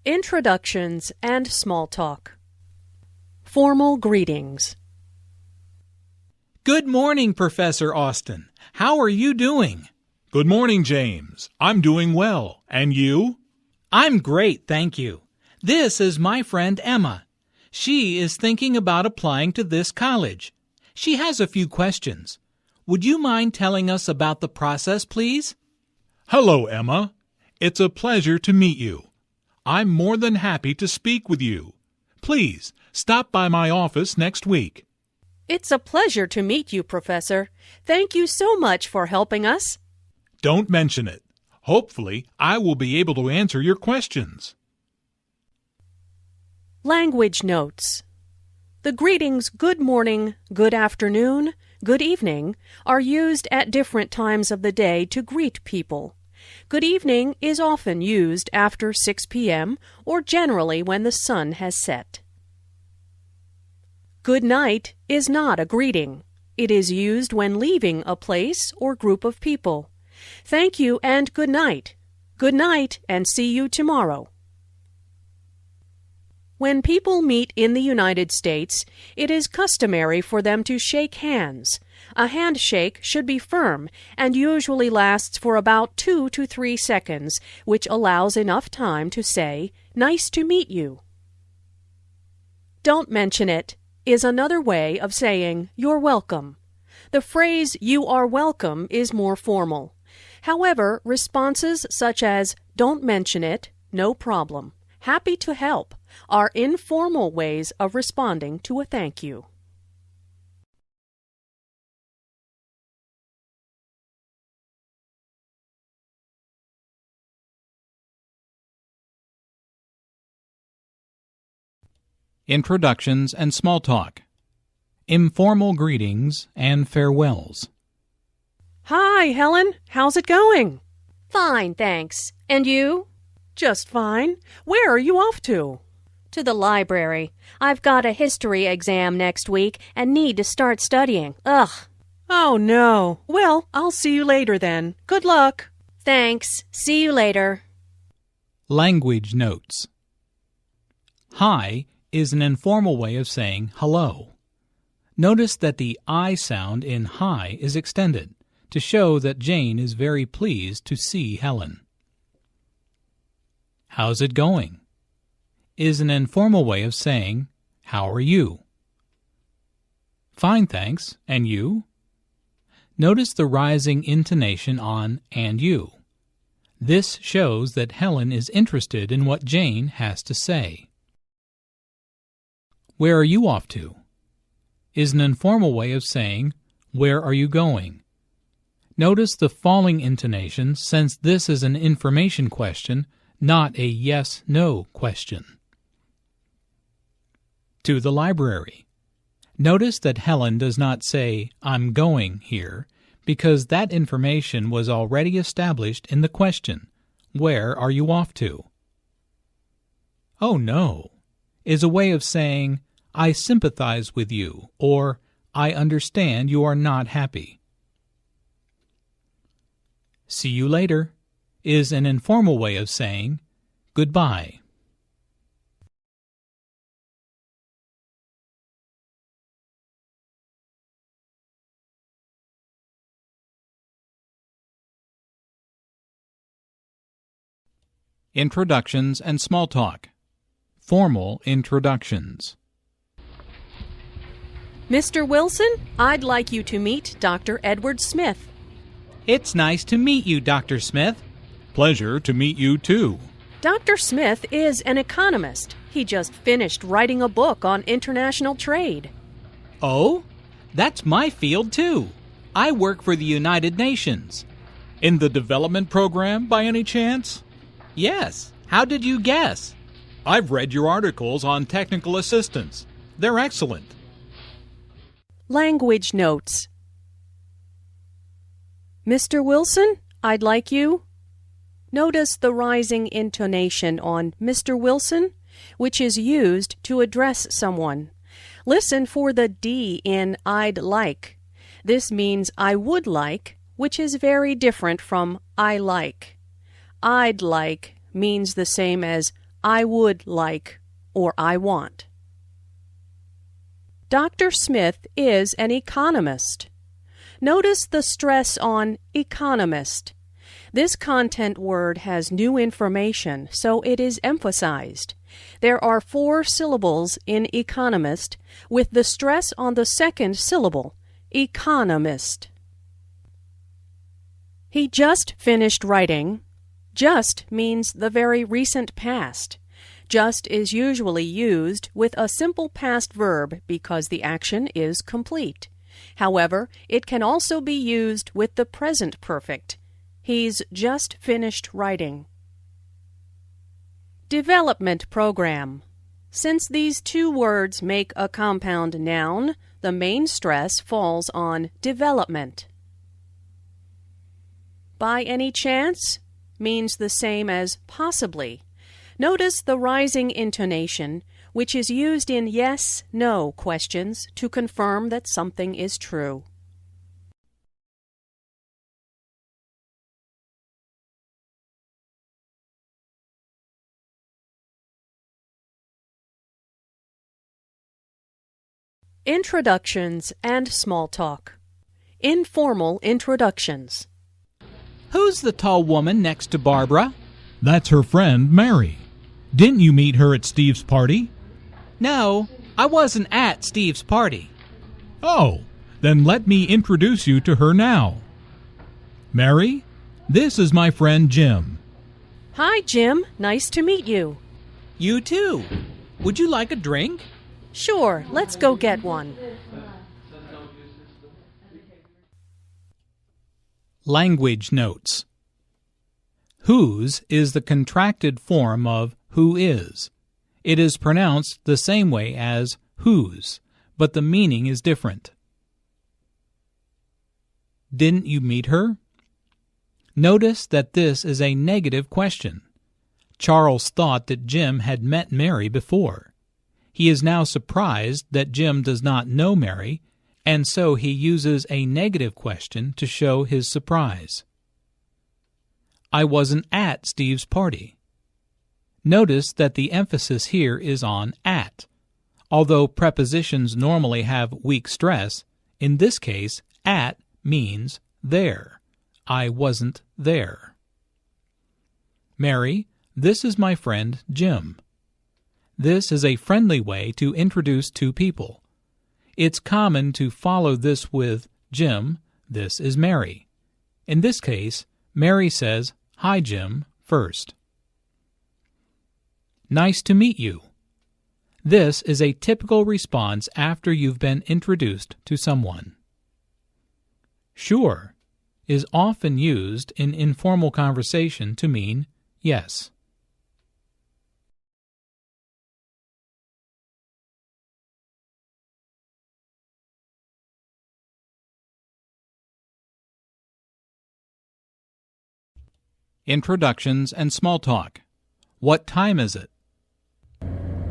Introductions and Small Talk. Formal Greetings. Good morning, Professor Austin. How are you doing? Good morning, James. I'm doing well. And you? I'm great, thank you. This is my friend Emma. She is thinking about applying to this college. She has a few questions. Would you mind telling us about the process, please? Hello, Emma. It's a pleasure to meet you. I'm more than happy to speak with you. Please, stop by my office next week. It's a pleasure to meet you, Professor. Thank you so much for helping us. Don't mention it. Hopefully, I will be able to answer your questions. Language Notes. The greetings good morning, good afternoon, good evening are used at different times of the day to greet people. Good evening is often used after 6 p.m. or generally when the sun has set. Good night is not a greeting. It is used when leaving a place or group of people. Thank you and good night. Good night and see you tomorrow. When people meet in the United States, it is customary for them to shake hands. A handshake should be firm and usually lasts for about 2 to 3 seconds, which allows enough time to say, "Nice to meet you." Don't mention it is another way of saying you're welcome. The phrase "you are welcome" is more formal. However, responses such as "don't mention it," "no problem," "happy to help" are informal ways of responding to a thank you. Introductions and Small Talk. Informal Greetings and Farewells. Hi, Helen. How's it going? Fine, thanks. And you? Just fine. Where are you off to? To the library. I've got a history exam next week and need to start studying. Ugh. Oh, no. Well, I'll see you later then. Good luck. Thanks. See you later. Language Notes. Hi is an informal way of saying hello. Notice that the I sound in hi is extended to show that Jane is very pleased to see Helen. How's it going? Is an informal way of saying, how are you? Fine, thanks. And you? Notice the rising intonation on and you. This shows that Helen is interested in what Jane has to say. Where are you off to? Is an informal way of saying, where are you going? Notice the falling intonation since this is an information question, not a yes-no question. To the library. Notice that Helen does not say, I'm going here, because that information was already established in the question, where are you off to? Oh no, is a way of saying, I sympathize with you, or I understand you are not happy. See you later is an informal way of saying goodbye. Introductions and Small Talk. Formal introductions. Mr. Wilson, I'd like you to meet Dr. Edward Smith. It's nice to meet you, Dr. Smith. Pleasure to meet you, too. Dr. Smith is an economist. He just finished writing a book on international trade. Oh, that's my field, too. I work for the United Nations. In the development program, by any chance? Yes. How did you guess? I've read your articles on technical assistance. They're excellent. Language Notes. Mr. Wilson, I'd like you. Notice the rising intonation on Mr. Wilson, which is used to address someone. Listen for the D in I'd like. This means I would like, which is very different from I like. I'd like means the same as I would like, or I want. Dr. Smith is an economist. Notice the stress on economist. This content word has new information, so it is emphasized. There are 4 syllables in economist, with the stress on the second syllable, economist. He just finished writing. Just means the very recent past. Just is usually used with a simple past verb because the action is complete. However, it can also be used with the present perfect. He's just finished writing. Development program. Since these 2 words make a compound noun, the main stress falls on development. By any chance means the same as possibly. Notice the rising intonation, which is used in yes/no questions to confirm that something is true. Introductions and small talk. Informal introductions. Who's the tall woman next to Barbara? That's her friend, Mary. Didn't you meet her at Steve's party? No, I wasn't at Steve's party. Oh, then let me introduce you to her now. Mary, this is my friend Jim. Hi, Jim. Nice to meet you. You too. Would you like a drink? Sure, let's go get one. Language notes. Whose is the contracted form of who is. It is pronounced the same way as whose, but the meaning is different. Didn't you meet her? Notice that this is a negative question. Charles thought that Jim had met Mary before. He is now surprised that Jim does not know Mary, and so he uses a negative question to show his surprise. I wasn't at Steve's party. Notice that the emphasis here is on at. Although prepositions normally have weak stress, in this case, at means there. I wasn't there. Mary, this is my friend Jim. This is a friendly way to introduce 2 people. It's common to follow this with Jim, this is Mary. In this case, Mary says, Hi, Jim, first. Nice to meet you. This is a typical response after you've been introduced to someone. Sure is often used in informal conversation to mean yes. Introductions and small talk. What time is it?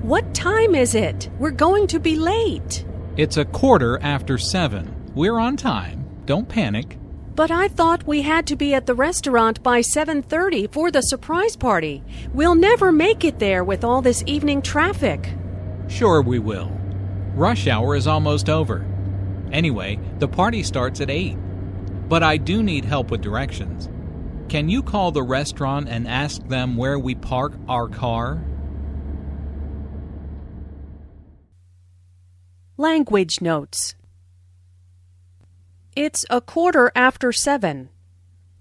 What time is it? We're going to be late. It's 7:15. We're on time. Don't panic. But I thought we had to be at the restaurant by 7:30 for the surprise party. We'll never make it there with all this evening traffic. Sure we will. Rush hour is almost over. Anyway, the party starts at 8. But I do need help with directions. Can you call the restaurant and ask them where we park our car? Language notes. It's 7:15.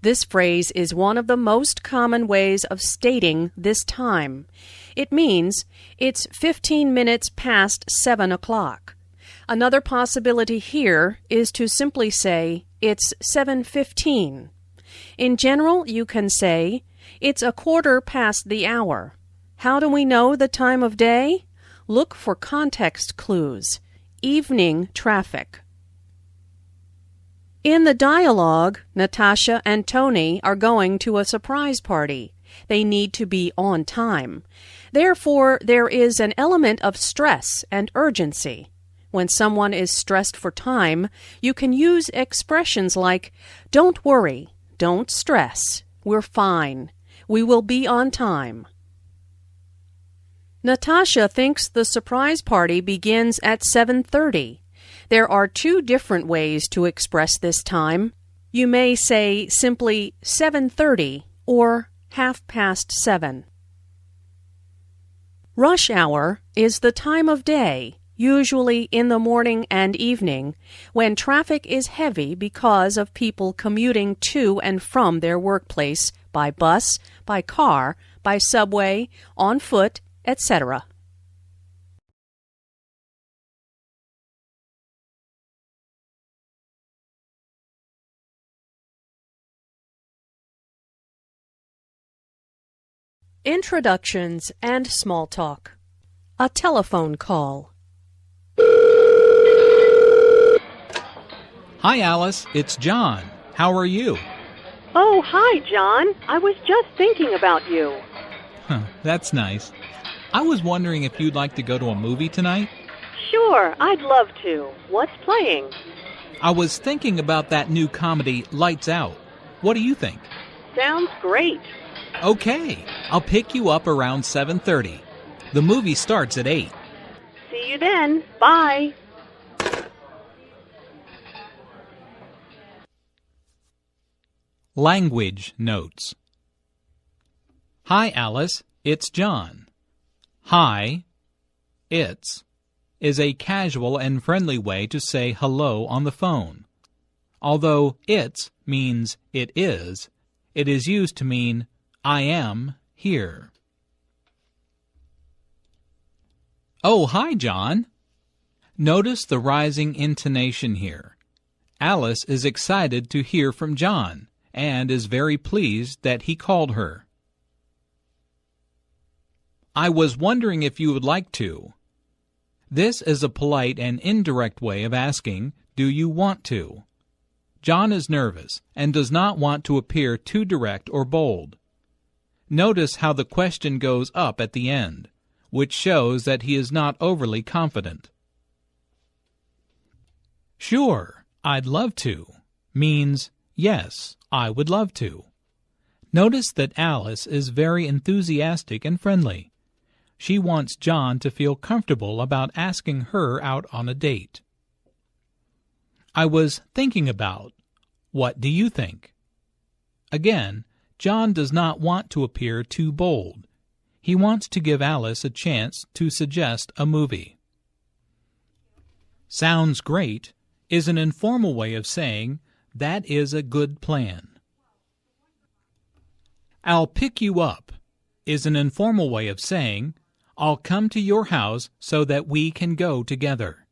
This phrase is one of the most common ways of stating this time. It means it's 15 minutes past 7 o'clock. Another possibility here is to simply say it's 7:15. In general, you can say, it's 7:15 the hour. How do we know the time of day? Look for context clues. Evening traffic. In the dialogue, Natasha and Tony are going to a surprise party. They need to be on time. Therefore, there is an element of stress and urgency. When someone is stressed for time, you can use expressions like, don't worry, don't stress, we're fine, we will be on time. Natasha thinks the surprise party begins at 7:30. There are two different ways to express this time. You may say simply 7:30 or 7:30. Rush hour is the time of day, usually in the morning and evening, when traffic is heavy because of people commuting to and from their workplace by bus, by car, by subway, on foot, etc. Introductions and small talk. A telephone call. Hi, Alice. It's John. How are you? Oh, hi, John. I was just thinking about you. That's nice. I was wondering if you'd like to go to a movie tonight? Sure, I'd love to. What's playing? I was thinking about that new comedy, Lights Out. What do you think? Sounds great. Okay, I'll pick you up around 7:30. The movie starts at 8. See you then. Bye. Language notes. Hi, Alice. It's John. Hi, it's is a casual and friendly way to say hello on the phone. Although it's means it is used to mean I am here. Oh, hi, John. Notice the rising intonation here. Alice is excited to hear from John and is very pleased that he called her. I was wondering if you would like to. This is a polite and indirect way of asking, do you want to? John is nervous and does not want to appear too direct or bold. Notice how the question goes up at the end, which shows that he is not overly confident. Sure, I'd love to means yes, I would love to. Notice that Alice is very enthusiastic and friendly. She wants John to feel comfortable about asking her out on a date. I was thinking about. What do you think? Again, John does not want to appear too bold. He wants to give Alice a chance to suggest a movie. Sounds great is an informal way of saying that is a good plan. I'll pick you up is an informal way of saying I'll come to your house so that we can go together.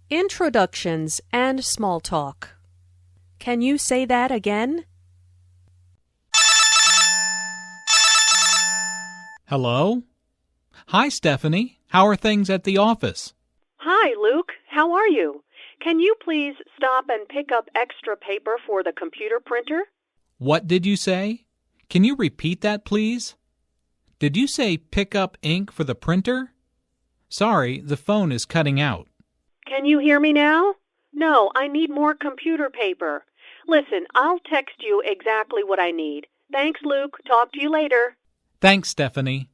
Introductions and small talk. Can you say that again? Hello? Hi, Stephanie. How are things at the office? Hi, Luke. How are you? Can you please stop and pick up extra paper for the computer printer? What did you say? Can you repeat that, please? Did you say pick up ink for the printer? Sorry, the phone is cutting out. Can you hear me now? No, I need more computer paper. Listen, I'll text you exactly what I need. Thanks, Luke. Talk to you later. Thanks, Stephanie.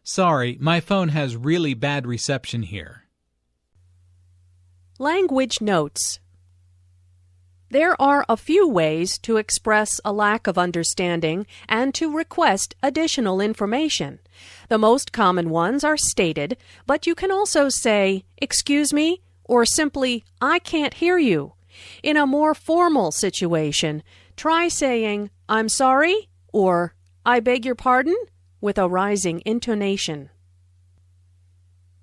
Sorry, my phone has really bad reception here. Language notes. There are a few ways to express a lack of understanding and to request additional information. The most common ones are stated, but you can also say, "Excuse me," or simply, "I can't hear you." In a more formal situation, try saying, "I'm sorry," or "I beg your pardon," with a rising intonation.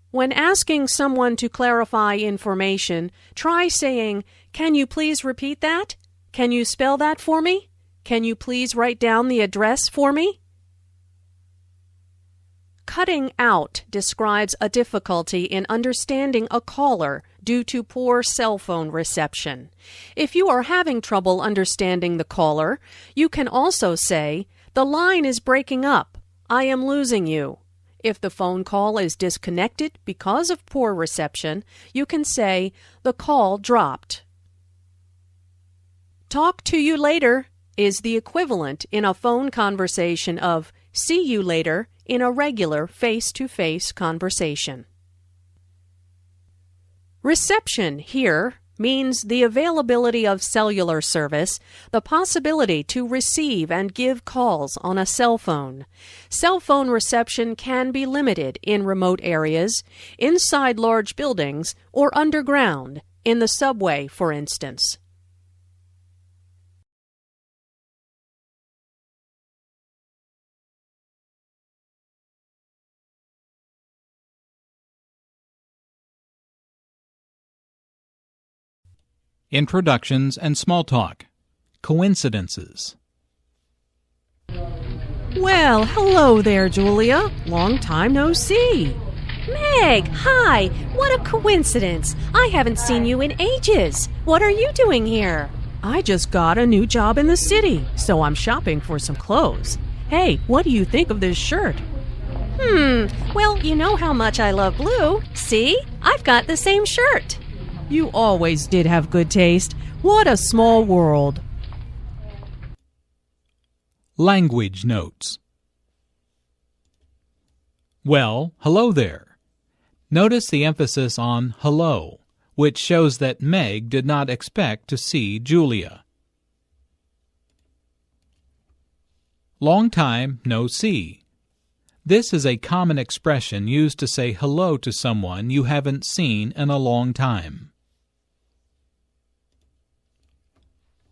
When asking someone to clarify information, try saying, "Can you please repeat that? Can you spell that for me? Can you please write down the address for me?" Cutting out describes a difficulty in understanding a caller due to poor cell phone reception. If you are having trouble understanding the caller, you can also say, "The line is breaking up. I am losing you." If the phone call is disconnected because of poor reception, you can say, "The call dropped." "Talk to you later" is the equivalent in a phone conversation of "see you later" in a regular face-to-face conversation. Reception here means the availability of cellular service, the possibility to receive and give calls on a cell phone. Cell phone reception can be limited in remote areas, inside large buildings, or underground, in the subway, for instance. Introductions and small talk. Coincidences. Well, hello there, Julia. Long time no see. Meg, hi! What a coincidence! I haven't seen you in ages. What are you doing here? I just got a new job in the city, so I'm shopping for some clothes. Hey, what do you think of this shirt? Well, you know how much I love blue. See? I've got the same shirt. You always did have good taste. What a small world. Language notes. Well, hello there. Notice the emphasis on hello, which shows that Meg did not expect to see Julia. Long time no see. This is a common expression used to say hello to someone you haven't seen in a long time.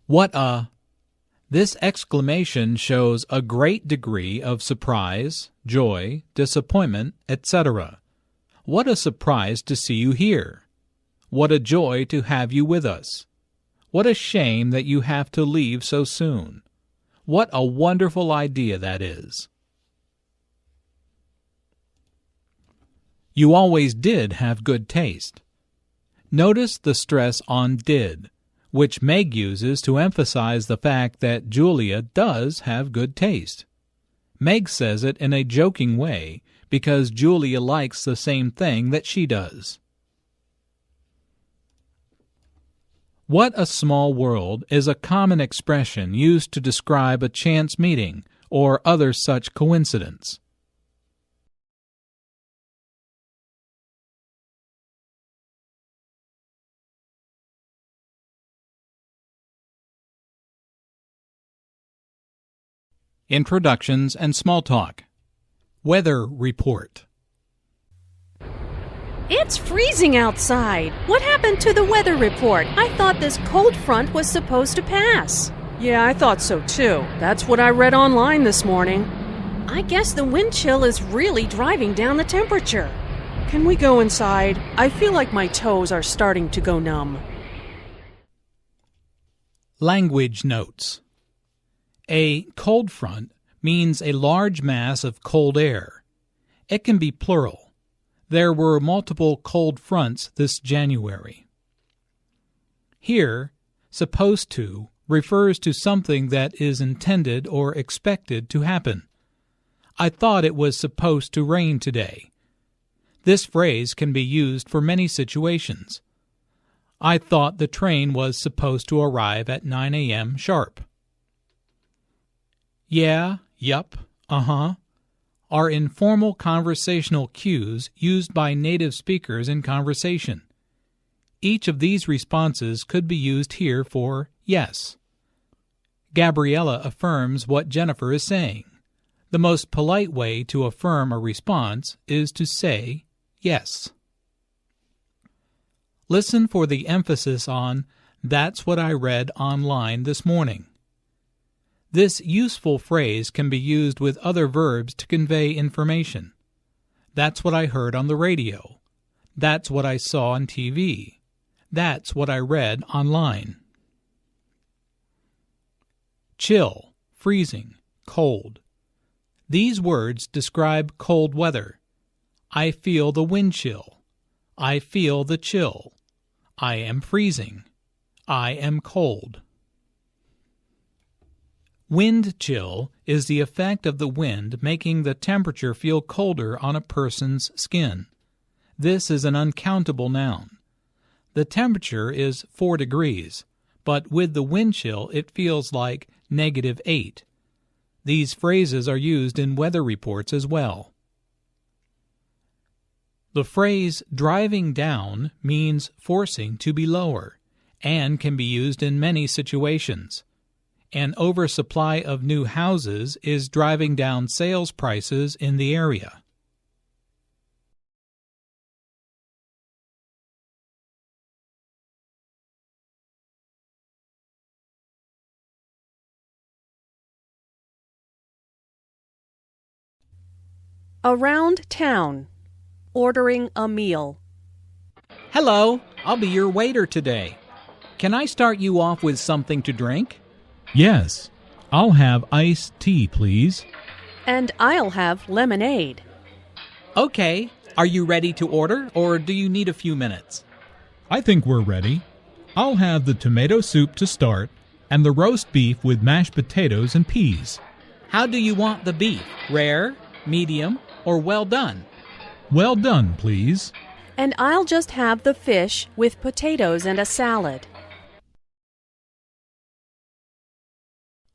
What a! This exclamation shows a great degree of surprise, joy, disappointment, etc. What a surprise to see you here! What a joy to have you with us! What a shame that you have to leave so soon! What a wonderful idea that is! You always did have good taste. Notice the stress on did, which Meg uses to emphasize the fact that Julia does have good taste. Meg says it in a joking way because Julia likes the same thing that she does. What a small world is a common expression used to describe a chance meeting or other such coincidence. Introductions and small talk. Weather report. It's freezing outside. What happened to the weather report? I thought this cold front was supposed to pass. Yeah, I thought so too. That's what I read online this morning. I guess the wind chill is really driving down the temperature. Can we go inside? I feel like my toes are starting to go numb. Language notes. A cold front means a large mass of cold air. It can be plural. There were multiple cold fronts this January. Here, supposed to refers to something that is intended or expected to happen. I thought it was supposed to rain today. This phrase can be used for many situations. I thought the train was supposed to arrive at 9 a.m. sharp. Yeah, yup, uh-huh, are informal conversational cues used by native speakers in conversation. Each of these responses could be used here for yes. Gabriella affirms what Jennifer is saying. The most polite way to affirm a response is to say yes. Listen for the emphasis on "that's what I read online this morning." This useful phrase can be used with other verbs to convey information. That's what I heard on the radio. That's what I saw on TV. That's what I read online. Chill, freezing, cold. These words describe cold weather. I feel the wind chill. I feel the chill. I am freezing. I am cold. Wind chill is the effect of the wind making the temperature feel colder on a person's skin. This is an uncountable noun. The temperature is 4 degrees, but with the wind chill it feels like -8. These phrases are used in weather reports as well. The phrase driving down means forcing to be lower and can be used in many situations. An oversupply of new houses is driving down sales prices in the area. Around town. Ordering a meal. Hello, I'll be your waiter today. Can I start you off with something to drink? Yes. I'll have iced tea, please. And I'll have lemonade. Okay, are you ready to order, or do you need a few minutes? I think we're ready. I'll have the tomato soup to start and the roast beef with mashed potatoes and peas. How do you want the beef? Rare, medium, or well done? Well done, please. And I'll just have the fish with potatoes and a salad.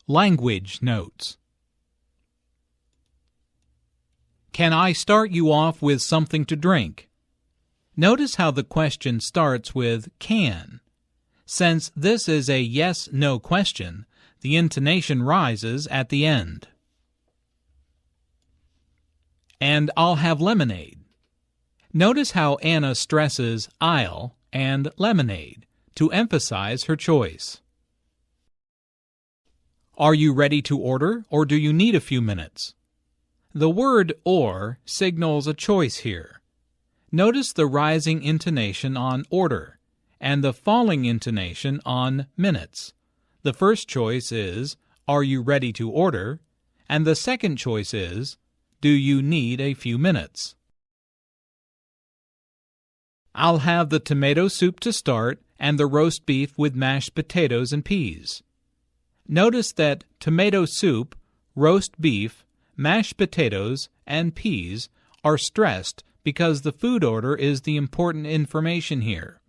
Language notes. Can I start you off with something to drink? Notice how the question starts with can. Since this is a yes-no question, the intonation rises at the end. And I'll have lemonade. Notice how Anna stresses I'll and lemonade to emphasize her choice. Are you ready to order, or do you need a few minutes? The word or signals a choice here. Notice the rising intonation on order and the falling intonation on minutes. The first choice is, are you ready to order? And the second choice is, do you need a few minutes? I'll have the tomato soup to start and the roast beef with mashed potatoes and peas. Notice that tomato soup, roast beef, mashed potatoes, and peas are stressed because the food order is the important information here.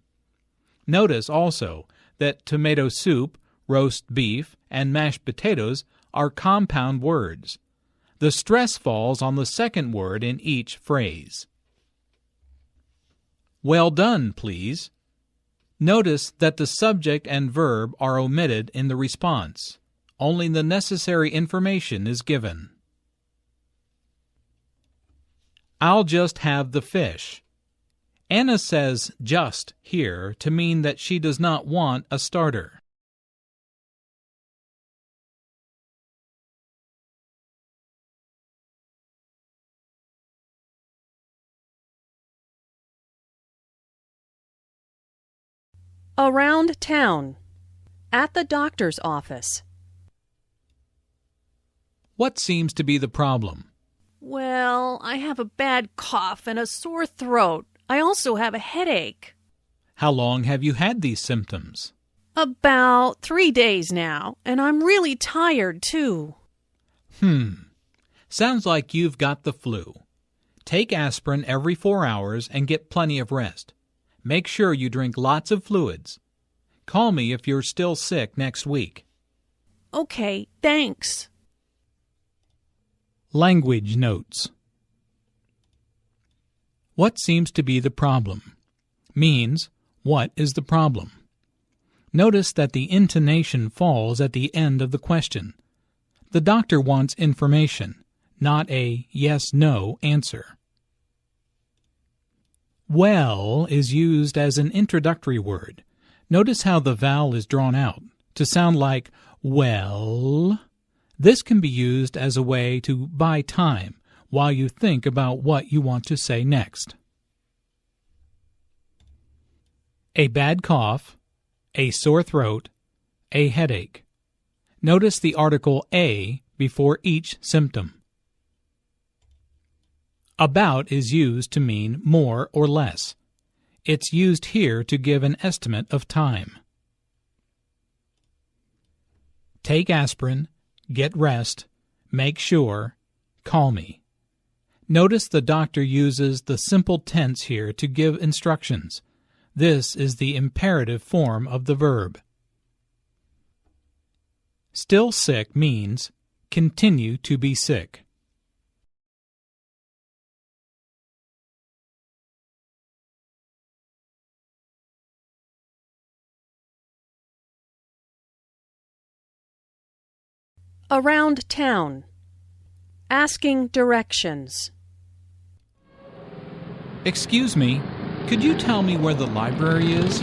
Notice also that tomato soup, roast beef, and mashed potatoes are compound words. The stress falls on the second word in each phrase. Well done, please. Notice that the subject and verb are omitted in the response. Only the necessary information is given. I'll just have the fish. Anna says just here to mean that she does not want a starter. Around town. At the doctor's office. What seems to be the problem? Well, I have a bad cough and a sore throat. I also have a headache. How long have you had these symptoms? About 3 days now, and I'm really tired, too. Sounds like you've got the flu. Take aspirin every 4 hours and get plenty of rest. Make sure you drink lots of fluids. Call me if you're still sick next week. Okay, thanks. Language notes. What seems to be the problem? Means, what is the problem? Notice that the intonation falls at the end of the question. The doctor wants information, not a yes-no answer. Well is used as an introductory word. Notice how the vowel is drawn out to sound like well. This can be used as a way to buy time while you think about what you want to say next. A bad cough, a sore throat, a headache. Notice the article a before each symptom. About is used to mean more or less. It's used here to give an estimate of time. Take aspirin, get rest, make sure, call me. Notice the doctor uses the simple tense here to give instructions. This is the imperative form of the verb. Still sick means continue to be sick. Around town. Asking directions. Excuse me, could you tell me where the library is?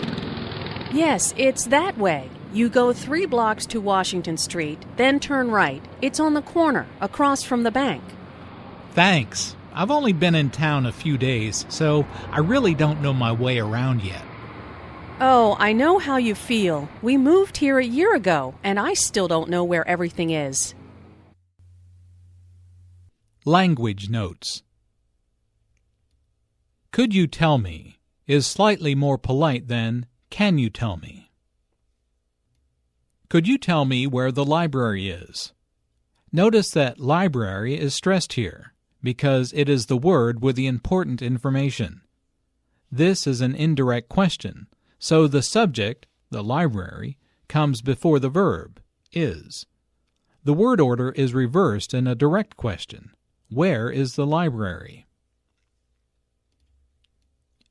Yes, it's that way. You go 3 blocks to Washington Street, then turn right. It's on the corner, across from the bank. Thanks. I've only been in town a few days, so I really don't know my way around yet. Oh, I know how you feel. We moved here a year ago, and I still don't know where everything is. Language notes. Could you tell me is slightly more polite than can you tell me? Could you tell me where the library is? Notice that library is stressed here because it is the word with the important information. This is an indirect question, so the subject, the library, comes before the verb, is. The word order is reversed in a direct question. Where is the library?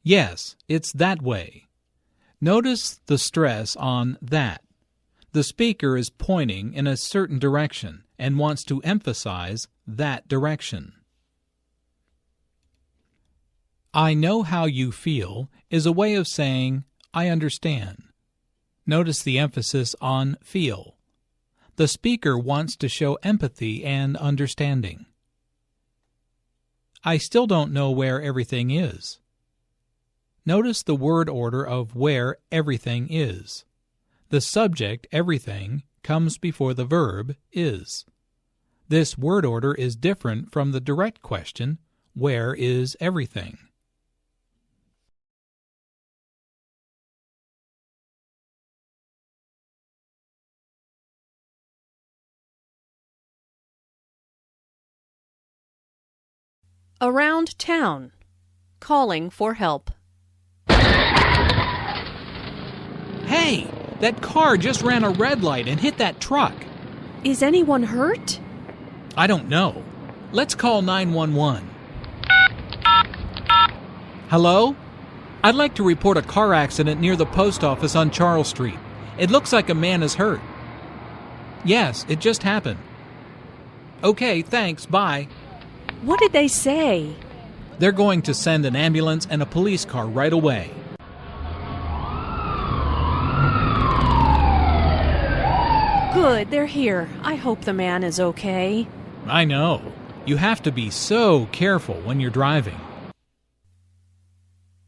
Yes, it's that way. Notice the stress on that. The speaker is pointing in a certain direction and wants to emphasize that direction. I know how you feel is a way of saying I understand. Notice the emphasis on feel. The speaker wants to show empathy and understanding. I still don't know where everything is. Notice the word order of where everything is. The subject, everything, comes before the verb, is. This word order is different from the direct question, where is everything? Around town. Calling for help. Hey! That car just ran a red light and hit that truck. Is anyone hurt? I don't know. Let's call 911. Hello? I'd like to report a car accident near the post office on Charles Street. It looks like a man is hurt. Yes, it just happened. Okay, thanks, bye. What did they say? They're going to send an ambulance and a police car right away. Good, they're here. I hope the man is okay. I know. You have to be so careful when you're driving.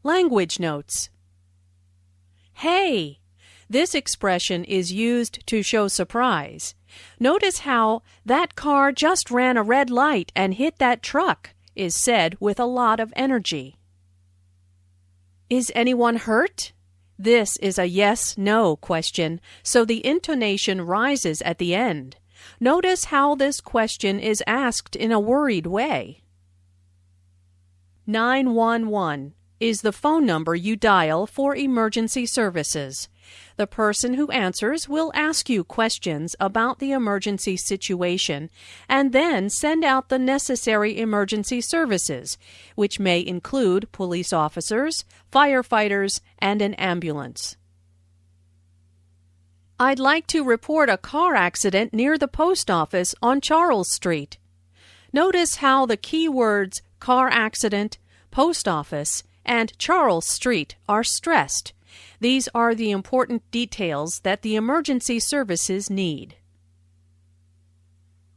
Language notes. Hey! This expression is used to show surprise. Notice how that car just ran a red light and hit that truck is said with a lot of energy. Is anyone hurt? This is a yes-no question, so the intonation rises at the end. Notice how this question is asked in a worried way. 911 is the phone number you dial for emergency services. The person who answers will ask you questions about the emergency situation and then send out the necessary emergency services, which may include police officers, firefighters, and an ambulance. I'd like to report a car accident near the post office on Charles Street. Notice how the keywords car accident, post office, and Charles Street are stressed. These are the important details that the emergency services need.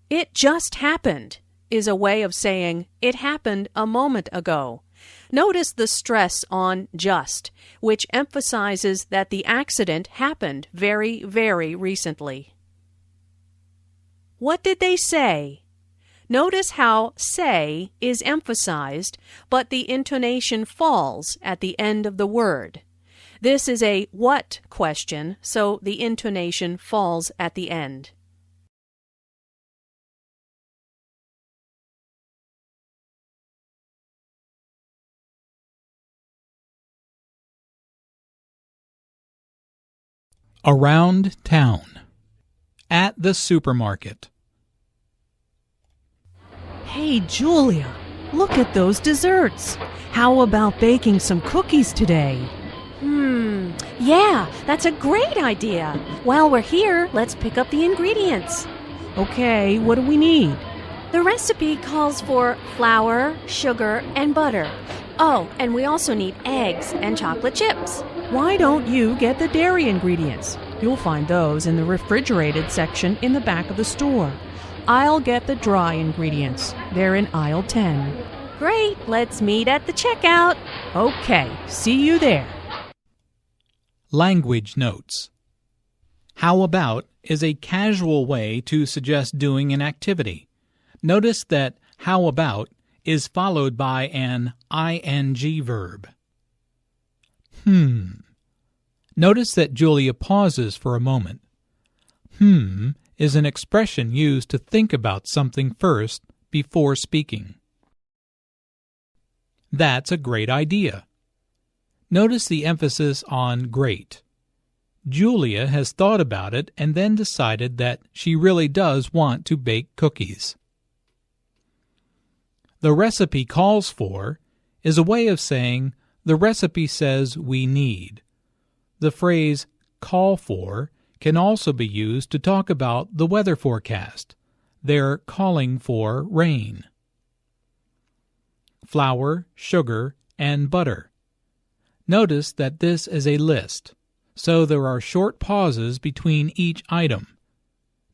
It just happened is a way of saying it happened a moment ago. Notice the stress on just, which emphasizes that the accident happened very, very recently. What did they say? Notice how say is emphasized, but the intonation falls at the end of the word. This is a what question, so the intonation falls at the end. Around town. At the supermarket. Hey, Julia, look at those desserts. How about baking some cookies today? Yeah, that's a great idea. While we're here, let's pick up the ingredients. Okay, what do we need? The recipe calls for flour, sugar, and butter. Oh, and we also need eggs and chocolate chips. Why don't you get the dairy ingredients? You'll find those in the refrigerated section in the back of the store. I'll get the dry ingredients. They're in aisle 10. Great, let's meet at the checkout. Okay, see you there. Language notes. How about is a casual way to suggest doing an activity. Notice that how about is followed by an ing verb. Notice that Julia pauses for a moment. Is an expression used to think about something first before speaking. That's a great idea. Notice the emphasis on great. Julia has thought about it and then decided that she really does want to bake cookies. The recipe calls for is a way of saying the recipe says we need. The phrase call for can also be used to talk about the weather forecast. They're calling for rain. Flour, sugar, and butter. Notice that this is a list, so there are short pauses between each item.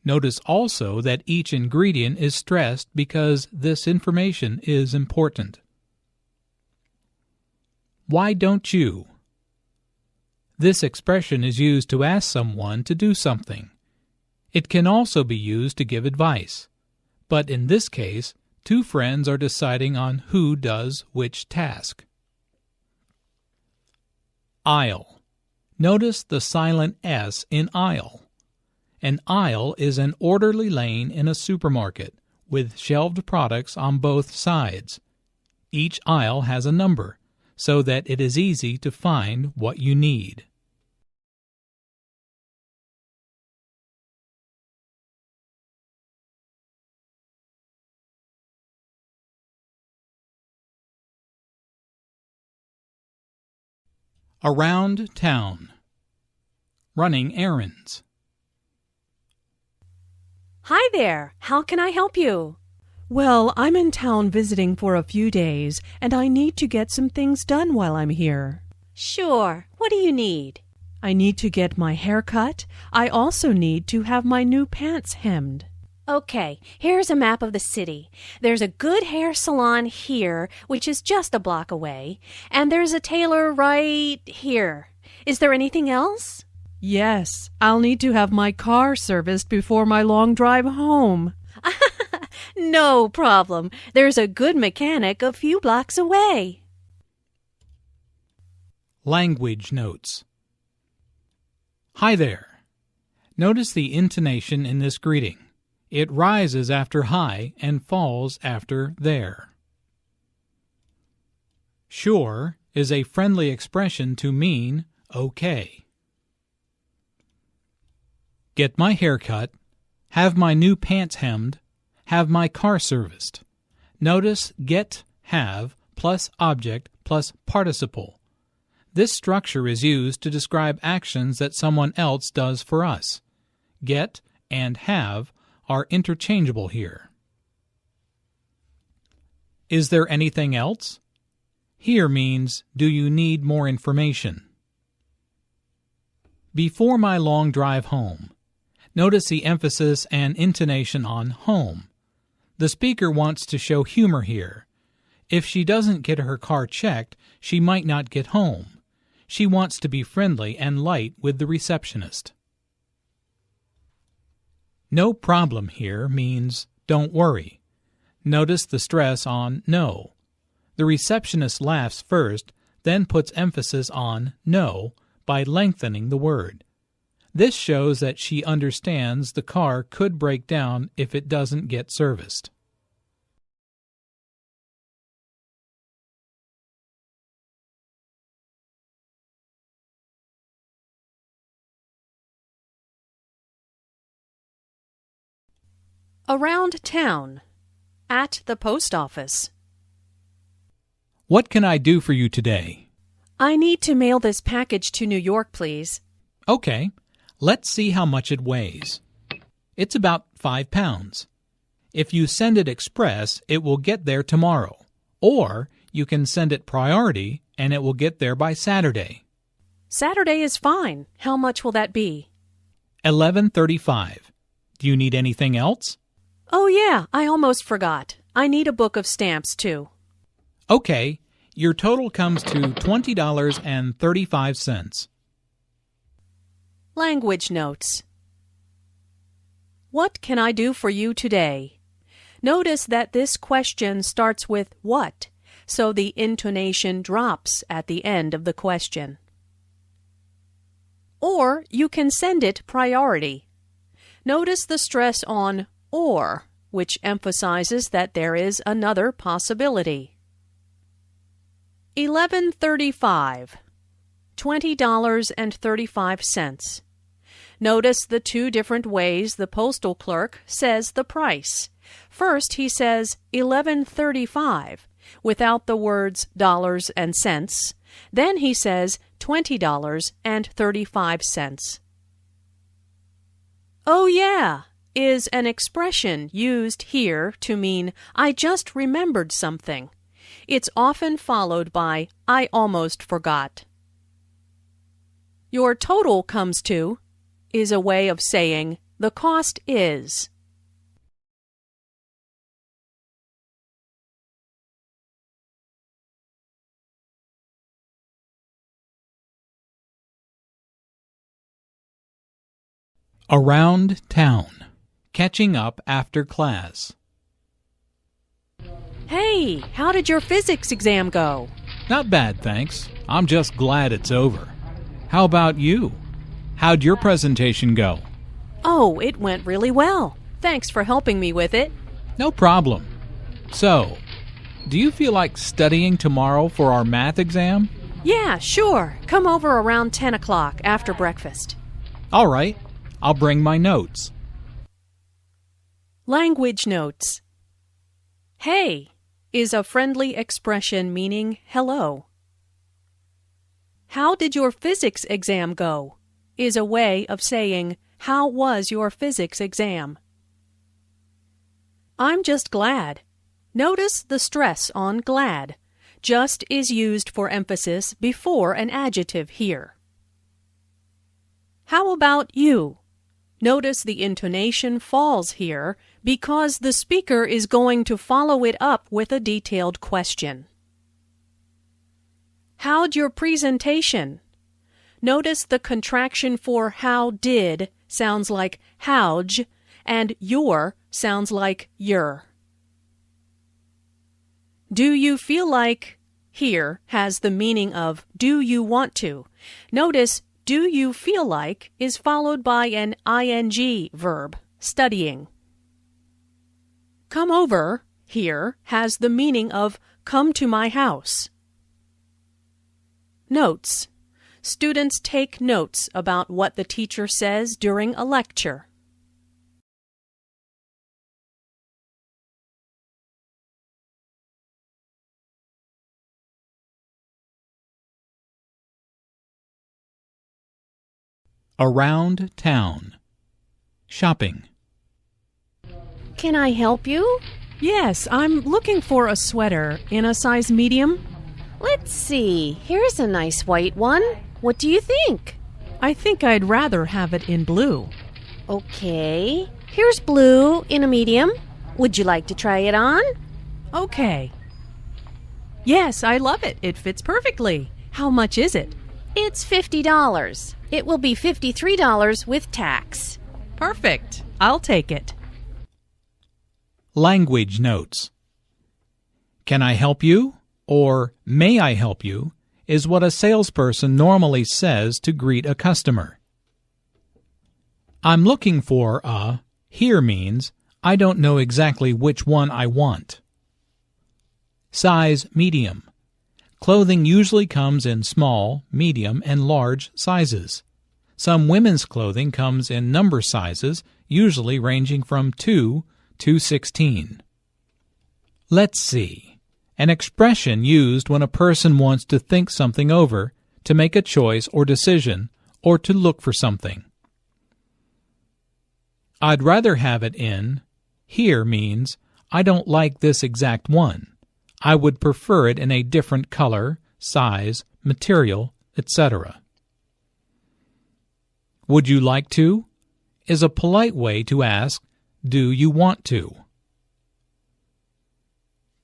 Notice also that each ingredient is stressed because this information is important. Why don't you? This expression is used to ask someone to do something. It can also be used to give advice, but in this case, two friends are deciding on who does which task. Aisle. Notice the silent S in aisle. An aisle is an orderly lane in a supermarket with shelved products on both sides. Each aisle has a number, so that it is easy to find what you need. Around town. Running errands. Hi there, how can I help you? Well, I'm in town visiting for a few days, and I need to get some things done while I'm here. Sure, what do you need? I need to get my hair cut. I also need to have my new pants hemmed. Okay, here's a map of the city. There's a good hair salon here, which is just a block away, and there's a tailor right here. Is there anything else? Yes, I'll need to have my car serviced before my long drive home. No problem. There's a good mechanic a few blocks away. Language notes. Hi there. Notice the intonation in this greeting. It rises after hi and falls after there. Sure is a friendly expression to mean okay. Get my hair cut, have my new pants hemmed, have my car serviced. Notice get, have, plus object, plus participle. This structure is used to describe actions that someone else does for us. Get and have are interchangeable here. Is there anything else? Here means, do you need more information? Before my long drive home. Notice the emphasis and intonation on home. The speaker wants to show humor here. If she doesn't get her car checked, she might not get home. She wants to be friendly and light with the receptionist. No problem here means don't worry. Notice the stress on no. The receptionist laughs first, then puts emphasis on no by lengthening the word. This shows that she understands the car could break down if it doesn't get serviced. Around town. At the post office. What can I do for you today? I need to mail this package to New York, please. Okay, let's see how much it weighs. It's about 5 pounds. If you send it express, it will get there tomorrow. Or you can send it priority and it will get there by Saturday. Saturday is fine. How much will that be? $11.35. Do you need anything else? Oh yeah, I almost forgot. I need a book of stamps too. Okay, your total comes to $20.35. Language notes. What can I do for you today? Notice that this question starts with what, so the intonation drops at the end of the question. Or you can send it priority. Notice the stress on or, which emphasizes that there is another possibility. $11.35. $20.35. Notice the two different ways the postal clerk says the price. First, he says $11.35 without the words dollars and cents. Then he says $20.35. Oh yeah is an expression used here to mean I just remembered something. It's often followed by I almost forgot. Your total comes to is a way of saying the cost is. Around town. Catching up after class. Hey, how did your physics exam go? Not bad, thanks. I'm just glad it's over. How about you? How'd your presentation go? Oh, it went really well. Thanks for helping me with it. No problem. So, do you feel like studying tomorrow for our math exam? Yeah, sure. Come over around 10 o'clock after breakfast. All right. I'll bring my notes. Language notes. Hey is a friendly expression meaning hello. How did your physics exam go? Is a way of saying, how was your physics exam? I'm just glad. Notice the stress on glad. Just is used for emphasis before an adjective here. How about you? Notice the intonation falls here because the speaker is going to follow it up with a detailed question. How'd your presentation? Notice the contraction for how did sounds like how'j and your sounds like your. Do you feel like here has the meaning of do you want to? Notice do you feel like is followed by an ing verb, studying. Come over here has the meaning of come to my house. Notes. Students take notes about what the teacher says during a lecture. Around town. Shopping. Can I help you? Yes, I'm looking for a sweater in a size medium. Let's see. Here's a nice white one. What do you think? I think I'd rather have it in blue. Okay. Here's blue in a medium. Would you like to try it on? Okay. Yes, I love it. It fits perfectly. How much is it? It's $50. It will be $53 with tax. Perfect. I'll take it. Language notes. Can I help you? Or may I help you? Is what a salesperson normally says to greet a customer. I'm looking for a here means I don't know exactly which one I want. Size medium. Clothing usually comes in small, medium, and large sizes. Some women's clothing comes in number sizes, usually ranging from 2 2:16. Let's see. An expression used when a person wants to think something over, to make a choice or decision, or to look for something. I'd rather have it in. Here means, I don't like this exact one. I would prefer it in a different color, size, material, etc. Would you like to? Is a polite way to ask, do you want to?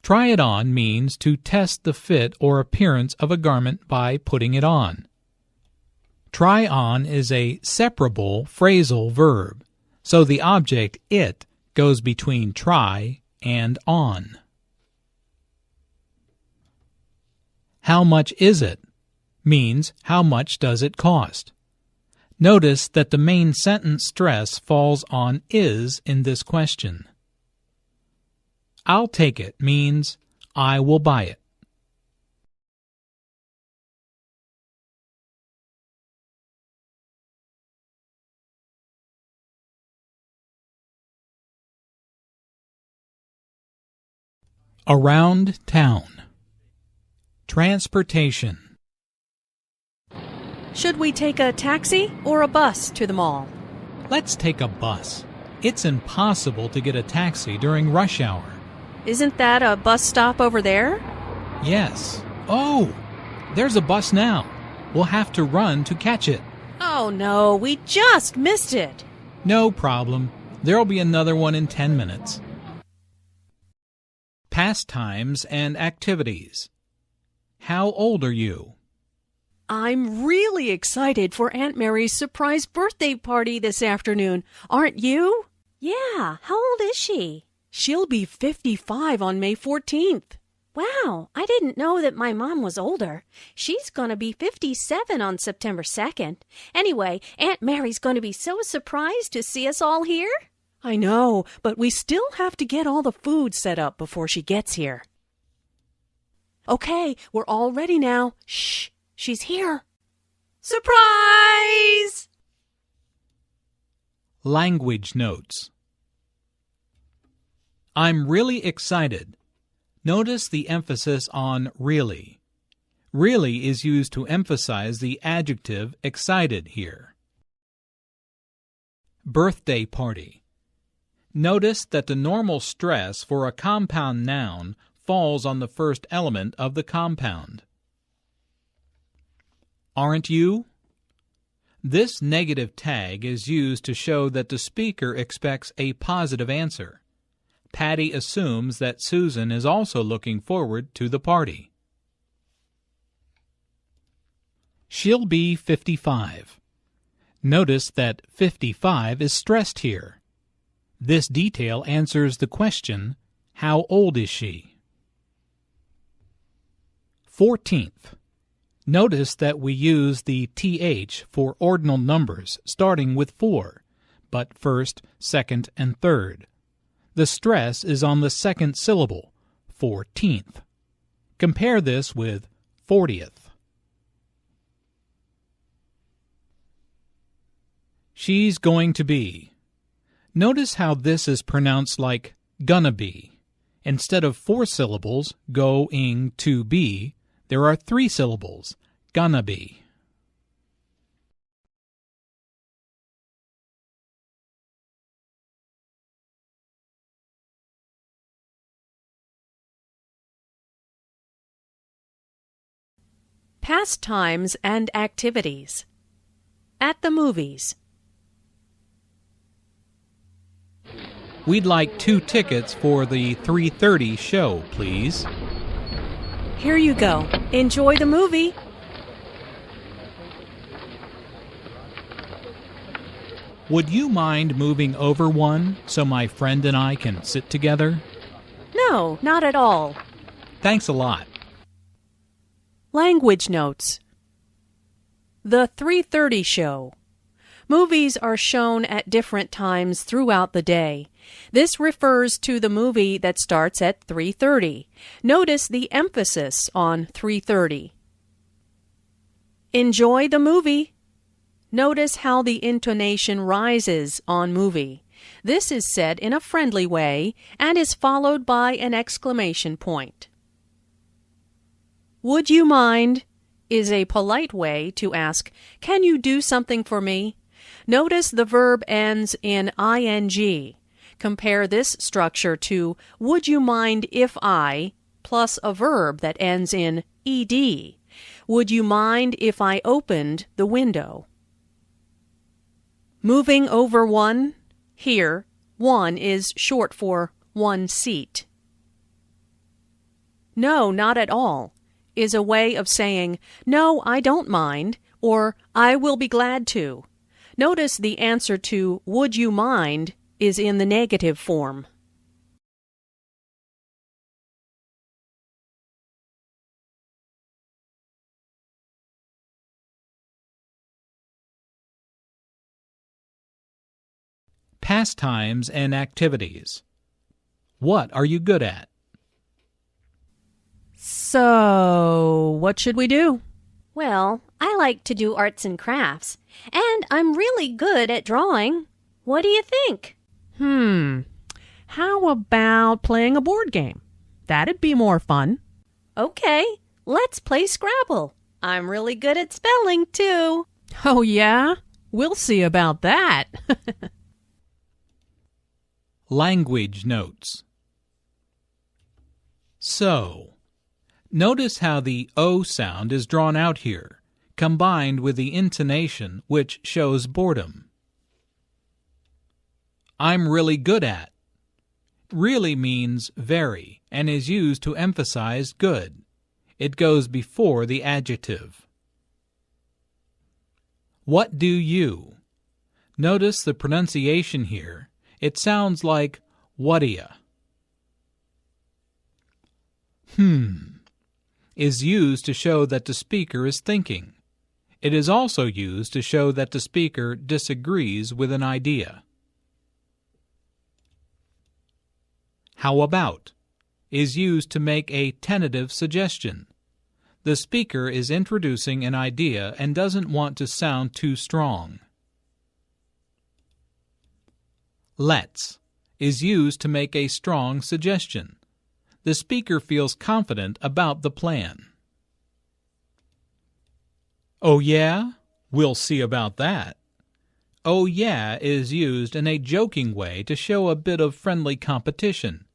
Try it on means to test the fit or appearance of a garment by putting it on. Try on is a separable phrasal verb, so the object it goes between try and on. How much is it? Means how much does it cost? Notice that the main sentence stress falls on is in this question. I'll take it means I will buy it. Around town. Transportation. Should we take a taxi or a bus to the mall? Let's take a bus. It's impossible to get a taxi during rush hour. Isn't that a bus stop over there? Yes. Oh, there's a bus now. We'll have to run to catch it. Oh no, we just missed it. No problem. There'll be another one in 10 minutes. Pastimes and activities. How old are you? I'm really excited for Aunt Mary's surprise birthday party this afternoon. Aren't you? Yeah, how old is she? She'll be 55 on May 14th. Wow, I didn't know that my mom was older. She's going to be 57 on September 2nd. Anyway, Aunt Mary's going to be so surprised to see us all here. I know, but we still have to get all the food set up before she gets here. Okay, we're all ready now. Shh, she's here. Surprise! Language notes. I'm really excited. Notice the emphasis on really. Really is used to emphasize the adjective excited here. Birthday party. Notice that the normal stress for a compound noun falls on the first element of the compound. Aren't you? This negative tag is used to show that the speaker expects a positive answer. Patty assumes that Susan is also looking forward to the party. She'll be 55. Notice that 55 is stressed here. This detail answers the question, how old is she? 14th. Notice that we use the th for ordinal numbers starting with 4, but first, second, and third. The stress is on the second syllable, 14th. Compare this with 40th. She's going to be. Notice how this is pronounced like gonna be. Instead of 4 syllables, going to be, there are 3 syllables, gonna be. Pastimes and activities. At the movies. We'd like 2 tickets for the 3:30 show, please. Here you go. Enjoy the movie. Would you mind moving over one so my friend and I can sit together? No, not at all. Thanks a lot. Language notes. The 3:30 show. Movies are shown at different times throughout the day. This refers to the movie that starts at 3:30. Notice the emphasis on 3:30. Enjoy the movie. Notice how the intonation rises on movie. This is said in a friendly way and is followed by an exclamation point. Would you mind is a polite way to ask, can you do something for me? Notice the verb ends in ing. Compare this structure to would you mind if I plus a verb that ends in ed. Would you mind if I opened the window? Moving over one. Here, one is short for one seat. No, not at all is a way of saying, no, I don't mind, or I will be glad to. Notice the answer to would you mind is in the negative form. Pastimes and activities. What are you good at? So, what should we do? Well, I like to do arts and crafts, and I'm really good at drawing. What do you think? How about playing a board game? That'd be more fun. Okay, let's play Scrabble. I'm really good at spelling, too. Oh, yeah? We'll see about that. Language notes. So, notice how the O sound is drawn out here, combined with the intonation which shows boredom. I'm really good at. Really means very and is used to emphasize good. It goes before the adjective. What do you? Notice the pronunciation here. It sounds like what'ya. Is used to show that the speaker is thinking. It is also used to show that the speaker disagrees with an idea. How about is used to make a tentative suggestion. The speaker is introducing an idea and doesn't want to sound too strong. Let's is used to make a strong suggestion. The speaker feels confident about the plan. Oh yeah? We'll see about that. Oh yeah is used in a joking way to show a bit of friendly competition.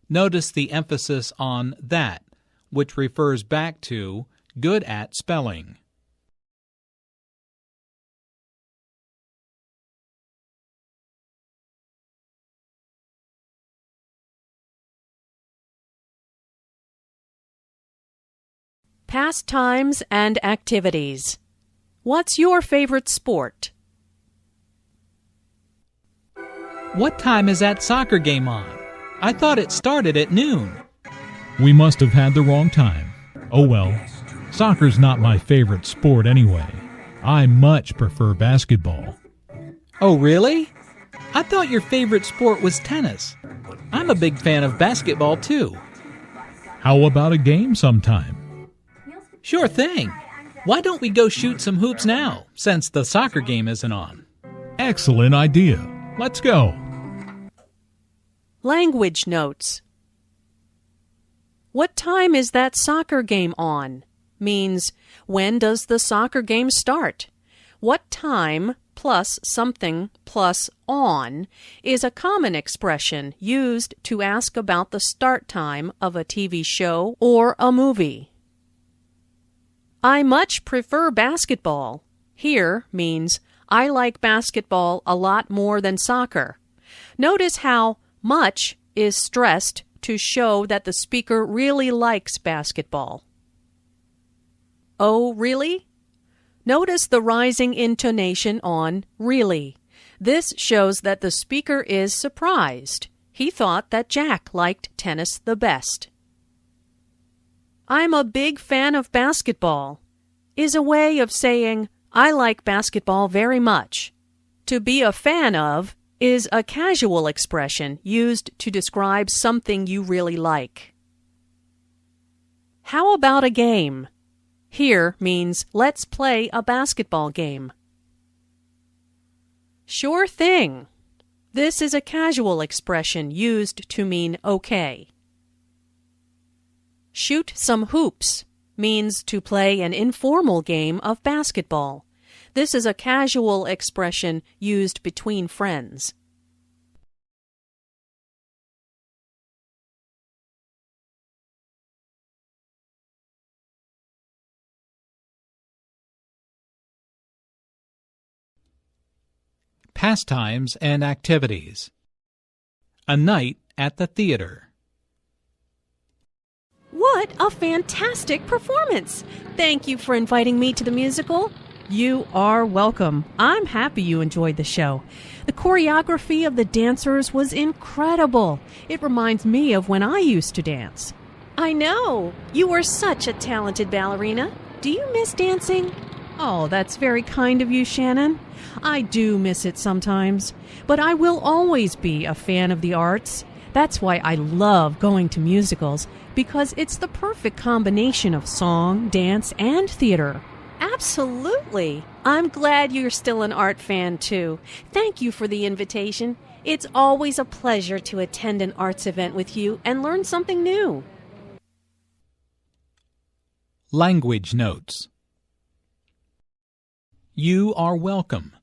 Notice the emphasis on that, which refers back to good at spelling. Pastimes and activities. What's your favorite sport? What time is that soccer game on? I thought it started at noon. We must have had the wrong time. Oh well, soccer's not my favorite sport anyway. I much prefer basketball. Oh, really? I thought your favorite sport was tennis. I'm a big fan of basketball, too. How about a game sometime? Sure thing. Why don't we go shoot some hoops now, since the soccer game isn't on? Excellent idea. Let's go. Language notes. What time is that soccer game on? Means, when does the soccer game start? What time plus something plus on is a common expression used to ask about the start time of a TV show or a movie. I much prefer basketball. Here means I like basketball a lot more than soccer. Notice how much is stressed to show that the speaker really likes basketball. Oh, really? Notice the rising intonation on really. This shows that the speaker is surprised. He thought that Jack liked tennis the best. I'm a big fan of basketball is a way of saying I like basketball very much. To be a fan of is a casual expression used to describe something you really like. How about a game? Here means let's play a basketball game. Sure thing. This is a casual expression used to mean okay. Shoot some hoops means to play an informal game of basketball. This is a casual expression used between friends. Pastimes and activities. A night at the theater. What a fantastic performance! Thank you for inviting me to the musical. You are welcome. I'm happy you enjoyed the show. The choreography of the dancers was incredible. It reminds me of when I used to dance. I know. You were such a talented ballerina. Do you miss dancing? Oh, that's very kind of you, Shannon. I do miss it sometimes, but I will always be a fan of the arts. That's why I love going to musicals, because it's the perfect combination of song, dance, and theater. Absolutely. I'm glad you're still an art fan, too. Thank you for the invitation. It's always a pleasure to attend an arts event with you and learn something new. Language notes. You are welcome.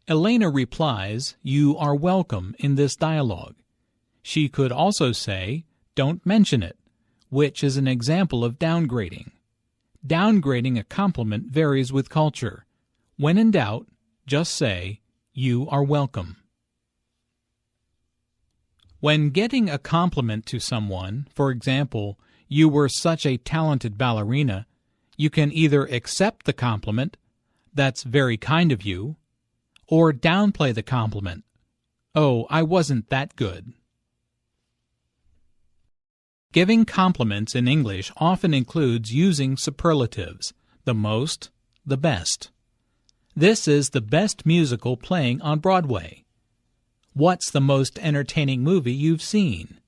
Elena replies, "You are welcome" in this dialogue. She could also say, "Don't mention it," which is an example of downgrading. Downgrading a compliment varies with culture. When in doubt, just say, "You are welcome." When getting a compliment to someone, for example, "You were such a talented ballerina," you can either accept the compliment, "That's very kind of you," or downplay the compliment, "Oh, I wasn't that good." Giving compliments in English often includes using superlatives, the most, the best. This is the best musical playing on Broadway. What's the most entertaining movie you've seen?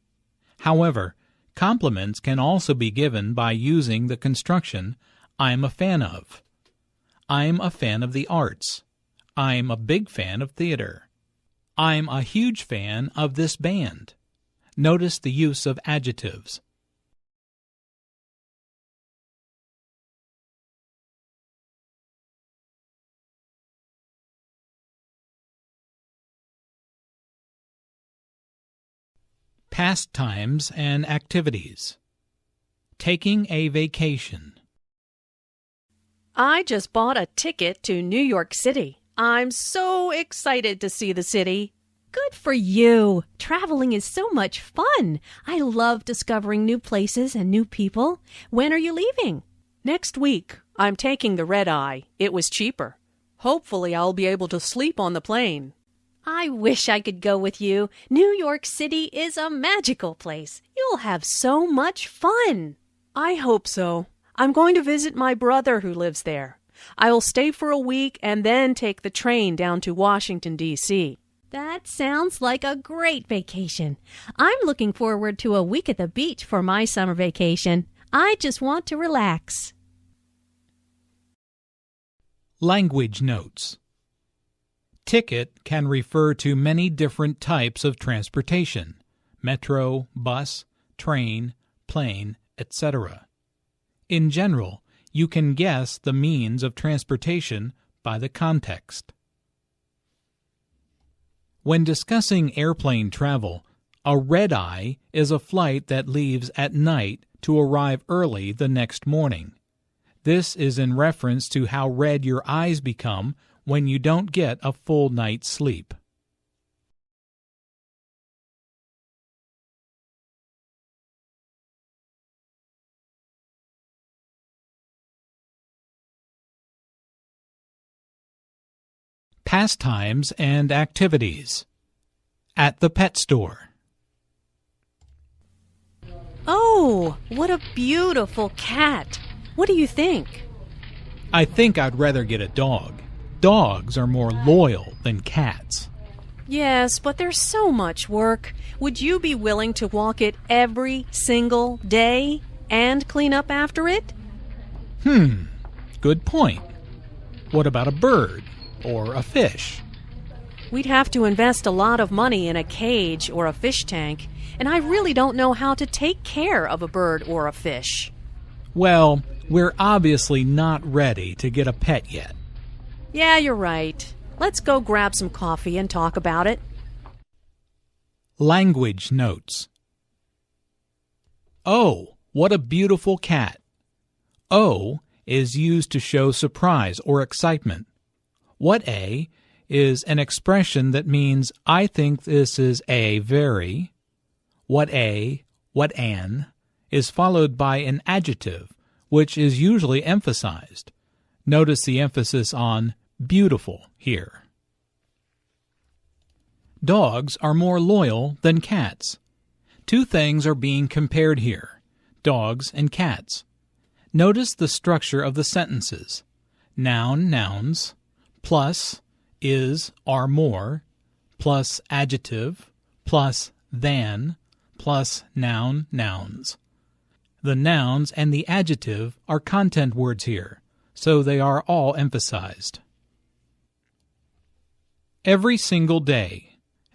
However, compliments can also be given by using the construction, "I'm a fan of." I'm a fan of the arts. I'm a big fan of theater. I'm a huge fan of this band. Notice the use of adjectives. Pastimes and activities. Taking a vacation. I just bought a ticket to New York City. I'm so excited to see the city. Good for you. Traveling is so much fun. I love discovering new places and new people. When are you leaving? Next week. I'm taking the red eye. It was cheaper. Hopefully I'll be able to sleep on the plane. I wish I could go with you. New York City is a magical place. You'll have so much fun. I hope so. I'm going to visit my brother who lives there. I'll stay for a week and then take the train down to Washington, D.C. That sounds like a great vacation. I'm looking forward to a week at the beach for my summer vacation. I just want to relax. Language notes. Ticket can refer to many different types of transportation: metro, bus, train, plane, etc. In general, you can guess the means of transportation by the context. When discussing airplane travel, a red-eye is a flight that leaves at night to arrive early the next morning. This is in reference to how red your eyes become when you don't get a full night's sleep. Pastimes and activities. At the pet store. Oh, what a beautiful cat. What do you think? I think I'd rather get a dog. Dogs are more loyal than cats. Yes, but there's so much work. Would you be willing to walk it every single day and clean up after it? Good point. What about a bird or a fish? We'd have to invest a lot of money in a cage or a fish tank, and I really don't know how to take care of a bird or a fish. Well, we're obviously not ready to get a pet yet. Yeah, you're right. Let's go grab some coffee and talk about it. Language notes. Oh, what a beautiful cat. Oh is used to show surprise or excitement. What a is an expression that means I think this is a very. What an is followed by an adjective, which is usually emphasized. Notice the emphasis on beautiful here. Dogs are more loyal than cats. Two things are being compared here, dogs and cats. Notice the structure of the sentences. Noun, nouns, plus is, are more, plus adjective, plus than, plus noun, nouns. The nouns and the adjective are content words here, so they are all emphasized. Every single day.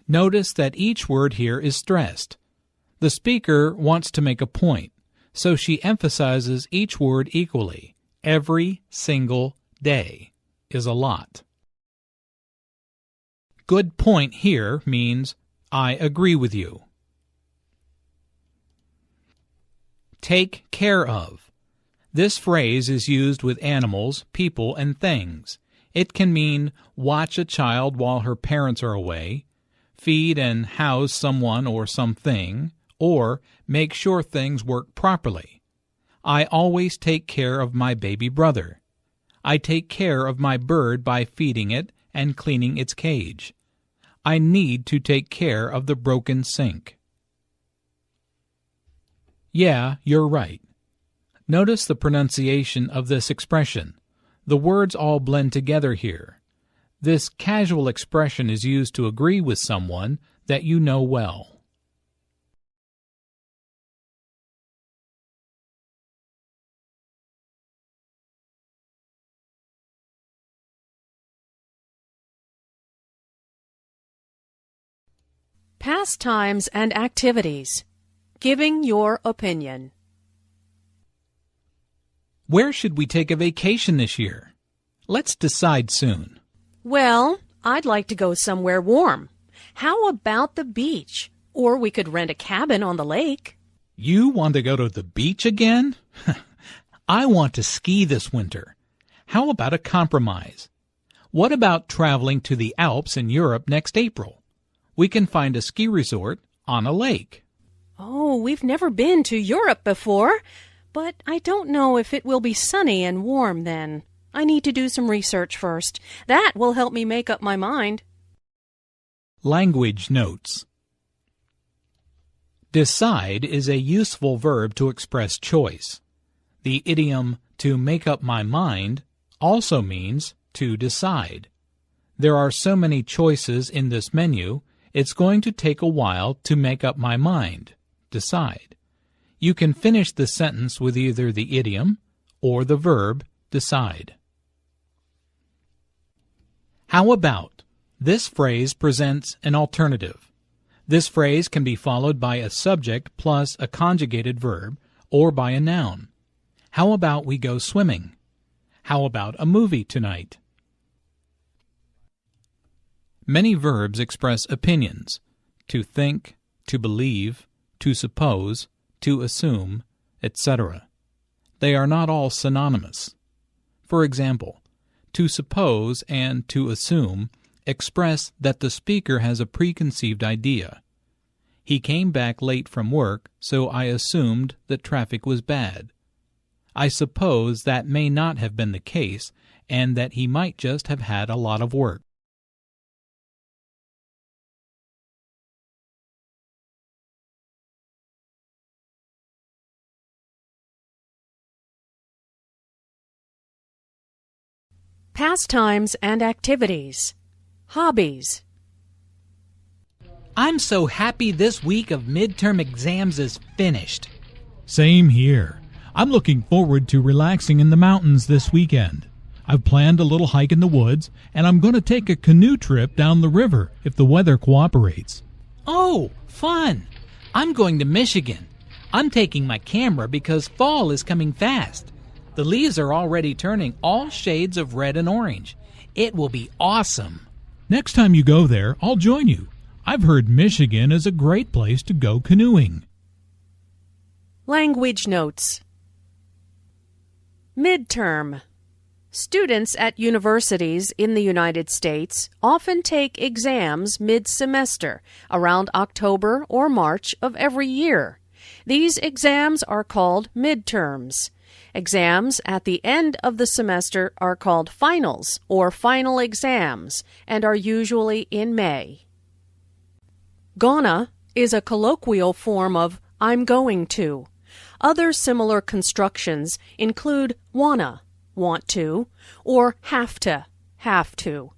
Notice that each word here is stressed. The speaker wants to make a point, so she emphasizes each word equally. Every single day is a lot. Good point here means I agree with you. Take care of. This phrase is used with animals, people, and things. It can mean watch a child while her parents are away, feed and house someone or something, or make sure things work properly. I always take care of my baby brother. I take care of my bird by feeding it and cleaning its cage. I need to take care of the broken sink. Yeah, you're right. Notice the pronunciation of this expression. The words all blend together here. This casual expression is used to agree with someone that you know well. Pastimes and activities. Giving your opinion. Where should we take a vacation this year? Let's decide soon. Well, I'd like to go somewhere warm. How about the beach? Or we could rent a cabin on the lake. You want to go to the beach again? I want to ski this winter. How about a compromise? What about traveling to the Alps in Europe next April? We can find a ski resort on a lake. Oh, we've never been to Europe before, but I don't know if it will be sunny and warm then. I need to do some research first. That will help me make up my mind. Language notes. Decide is a useful verb to express choice. The idiom to make up my mind also means to decide. There are so many choices in this menu, it's going to take a while to make up my mind. Decide. You can finish the sentence with either the idiom or the verb decide. How about? This phrase presents an alternative. This phrase can be followed by a subject plus a conjugated verb or by a noun. How about we go swimming? How about a movie tonight? Many verbs express opinions: to think, to believe, to suppose, to assume, etc. They are not all synonymous. For example, to suppose and to assume express that the speaker has a preconceived idea. He came back late from work, so I assumed that traffic was bad. I suppose that may not have been the case, and that he might just have had a lot of work. Pastimes and activities. Hobbies. I'm so happy this week of midterm exams is finished. Same here. I'm looking forward to relaxing in the mountains this weekend. I've planned a little hike in the woods, and I'm going to take a canoe trip down the river if the weather cooperates. Oh, fun! I'm going to Michigan. I'm taking my camera because fall is coming fast. The leaves are already turning all shades of red and orange. It will be awesome. Next time you go there, I'll join you. I've heard Michigan is a great place to go canoeing. Language notes. Midterm. Students at universities in the United States often take exams mid-semester, around October or March of every year. These exams are called midterms. Exams at the end of the semester are called finals or final exams and are usually in May. Gonna is a colloquial form of I'm going to. Other similar constructions include wanna, want to, or have to.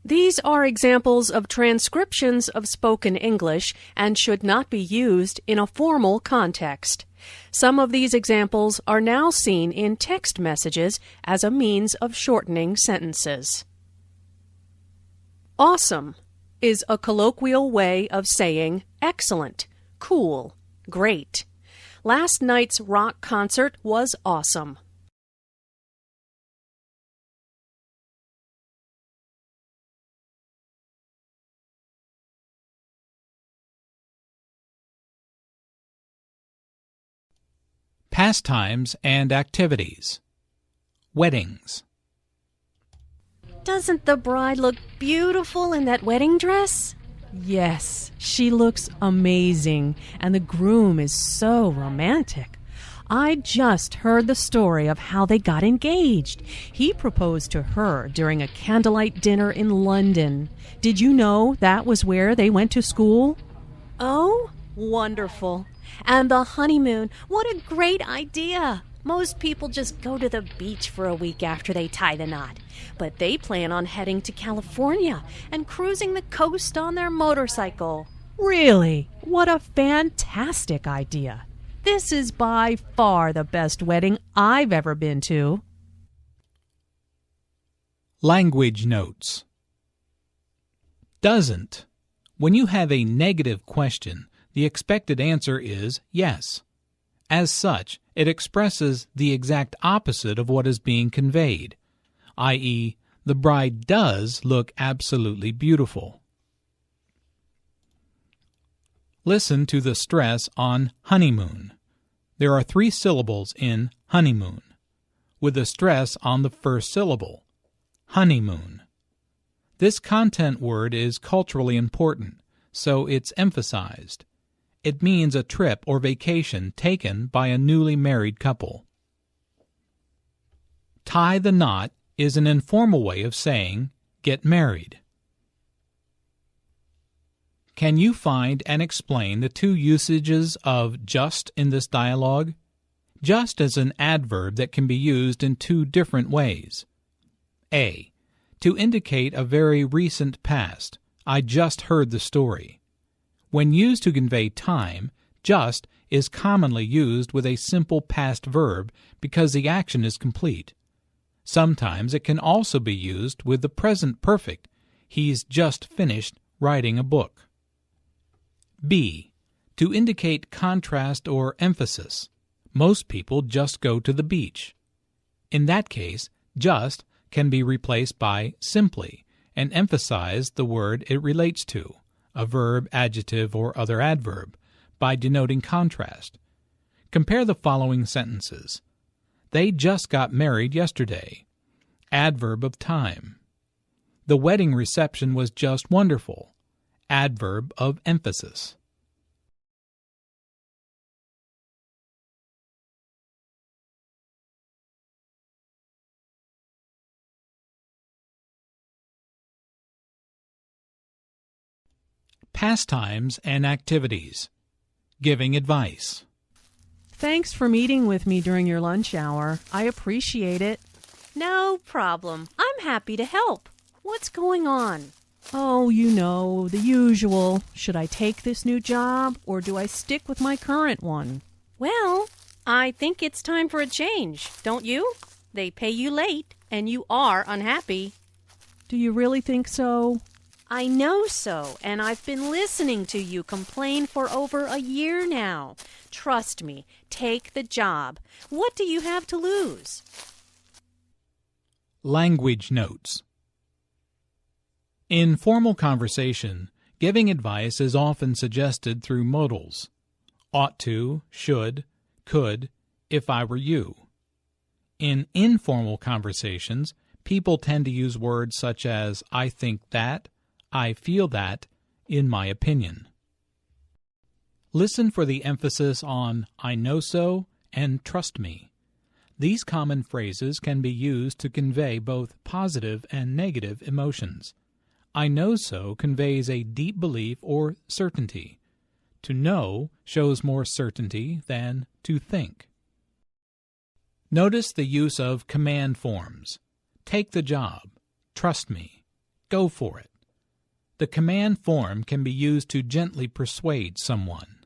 These are examples of transcriptions of spoken English and should not be used in a formal context. Some of these examples are now seen in text messages as a means of shortening sentences. Awesome is a colloquial way of saying excellent, cool, great. Last night's rock concert was awesome. Pastimes and activities. Weddings. Doesn't the bride look beautiful in that wedding dress? Yes, she looks amazing, and the groom is so romantic. I just heard the story of how they got engaged. He proposed to her during a candlelight dinner in London. Did you know that was where they went to school? Oh, wonderful. And the honeymoon, what a great idea. Most people just go to the beach for a week after they tie the knot. But they plan on heading to California and cruising the coast on their motorcycle. Really? What a fantastic idea. This is by far the best wedding I've ever been to. Language notes. Doesn't. When you have a negative question, the expected answer is yes. As such, it expresses the exact opposite of what is being conveyed, i.e., the bride does look absolutely beautiful. Listen to the stress on honeymoon. There are 3 syllables in honeymoon, with a stress on the first syllable, honeymoon. This content word is culturally important, so it's emphasized. It means a trip or vacation taken by a newly married couple. Tie the knot is an informal way of saying get married. Can you find and explain the 2 usages of just in this dialogue? Just is an adverb that can be used in 2 different ways. A. To indicate a very recent past. I just heard the story. When used to convey time, just is commonly used with a simple past verb because the action is complete. Sometimes it can also be used with the present perfect. He's just finished writing a book. B. To indicate contrast or emphasis. Most people just go to the beach. In that case, just can be replaced by simply and emphasize the word it relates to, a verb, adjective, or other adverb, by denoting contrast. Compare the following sentences. They just got married yesterday. Adverb of time. The wedding reception was just wonderful. Adverb of emphasis. Pastimes and activities. Giving advice. Thanks for meeting with me during your lunch hour. I appreciate it. No problem. I'm happy to help. What's going on? Oh, you know, the usual. Should I take this new job, or do I stick with my current one? Well, I think it's time for a change, don't you? They pay you late. and you are unhappy. Do you really think so? I know so, and I've been listening to you complain for over a year now. Trust me, take the job. What do you have to lose? Language notes. In formal conversation, giving advice is often suggested through modals: ought to, should, could, if I were you. In informal conversations, people tend to use words such as I think that, I feel that, in my opinion. Listen for the emphasis on I know so and trust me. These common phrases can be used to convey both positive and negative emotions. I know so conveys a deep belief or certainty. To know shows more certainty than to think. Notice the use of command forms. Take the job. Trust me. Go for it. The command form can be used to gently persuade someone.